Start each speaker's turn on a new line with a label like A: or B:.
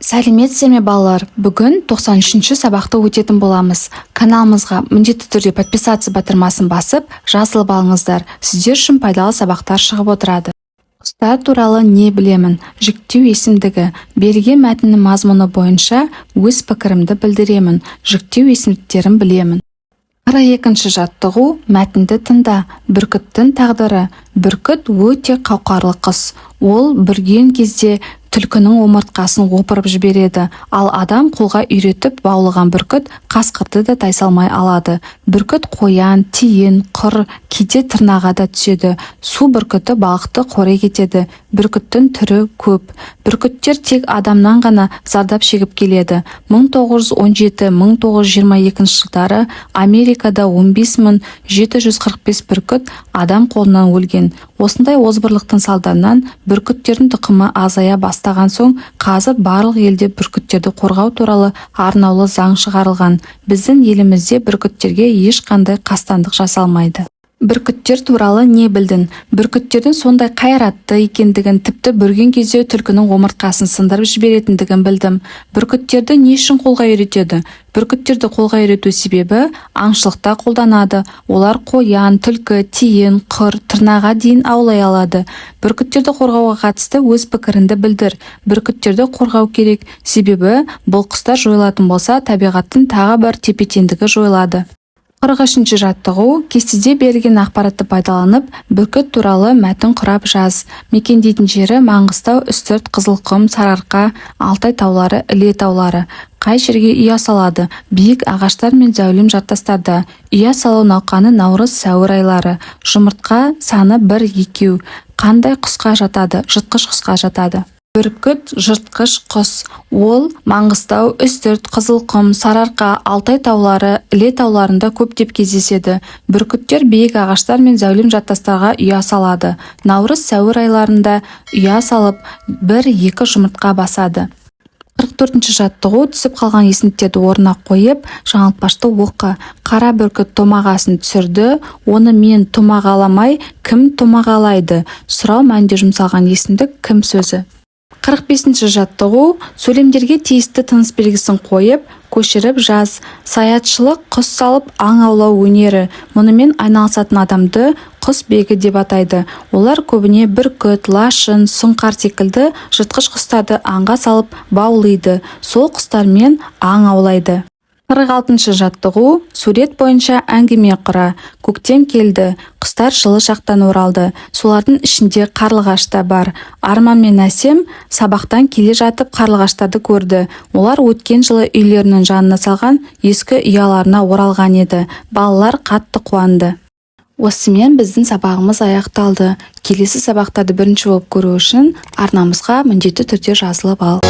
A: Сәлеметсіздер ме балалар? Бүгін 93-ші сабақты өтетін боламыз. Каналымызға міндетті түрде подписаться батырмасын басып, жазылып алыңыздар. Сіздер үшін пайдалы сабақтар шығып отырады. Құстар туралы не білемін? Жіктеу есімдігі. Берген мәтіннің мазмұны бойынша өз пікірімді білдіремін. Жіктеу есімдіктерін білемін. 42-ші жаттығу. Мәтінді тыңда. Бүркіттің тағдыры. Бүркіт өте қауқарлы құс. Ол бүрген кезде түлкінің омыртқасын опырып жібереді, ал адам қолға үйретіп баулыған бүркіт қасқырды да тайсалмай алады. Бүркіт қоян, тиін, құр, кейде тырнаға да түседі. Су бүркіті балықты қорек етеді. Бүркіттің түрі көп. Бүркіттер тек адамнан ғана зардап шегіп келеді. 1917-1922 жылдары Америкада 15.745 бүркіт адам қолынан өлген. Осындай озбырлықтың салдарынан бүркіттердің тұқымы азая бастаған соң, қазір барлық елде бүркіттерді қорғау туралы арнаулы заң шығарылған. Біздің елімізде бүркіттерге ешқандай қастандық жасалмайды. Бүркіттер туралы не білдің? Бүркіттердің сондай қайратты екендігін, тіпті бүрген кезде түлкінің омыртқасын сындырып жіберетіндігін білдім. Бүркіттерді не үшін қолға үйретеді? Бүркіттерді қолға үйрету себебі аңшылықта қолданады. Олар қоян, түлкі, тиін, құр, тырнаға дейін аулай алады. Бүркіттерді қорғауға қатысты өз пікіріңді білдір. Бүркіттерді қорғау керек, себебі бұл құстар жойылатын болса, табиғаттың тағы бір тепе-теңдігі жойылады. 43-ші жаттығу. Кестеде берілген ақпаратты пайдаланып, бүркіт туралы мәтін құрап жаз. Мекендейтін жері Маңғыстау, Үстірт, Қызылқұм, Сарыарқа, Алтай таулары, Іле таулары. Қай жерге ұя салады? Биік ағаштар мен зәулім жартастарда. Ұя салу науқаны наурыз-сәуір айлары. Жұмыртқа саны 1-2. Қандай құсқа жатады? Жыртқыш құсқа жатады. Бүркіт жыртқыш құс. Ол Маңғыстау, Үстірт, Қызылқұм, Сарыарқа, Алтай таулары, Іле тауларында көптеп кездеседі. Бүркіттер биік ағаштар мен зәулім жартастарға ұя салады. Наурыз-сәуір айларында ұя салып 1-2 жұмыртқа басады. 44-ші жаттығу. Түсіп қалған есімдіктерді орнына қойып, жаңылтпашты оқы. Қара бүркіт томағасын түсірді. Оны мен томағаламай, кім томағалайды? Сұрау мәнінде жұмсалған есімдік кім сөзі. 45-ші жаттығу. Сөйлемдерге тиісті тыныс белгісін қойып, көшіріп жаз. Саятшылық құс салып аң аулау өнері. Мұнымен айналысатын адамды құс бегі деп атайды. Олар көбіне бүркіт, лашын, сұңқар секілді жыртқыш құстарды аңға салып баулайды. Сол құстармен аң аулайды. 46-ші жаттығу. Сурет бойынша әңгіме құра. Көктем келді. Құстар жылы жақтан оралды. Солардың ішінде қарлығаш та бар. Арман мен Әсем сабақтан келе жатып қарлығаштарды көрді. Олар өткен жылы үйлерінің жанына салған ескі ұяларына оралған еді. Балалар қатты қуанды. Осымен біздің сабағымыз аяқталды. Келесі сабақтарды бірінші болып көру үшін арнамызға міндетті түрде жазылып ал.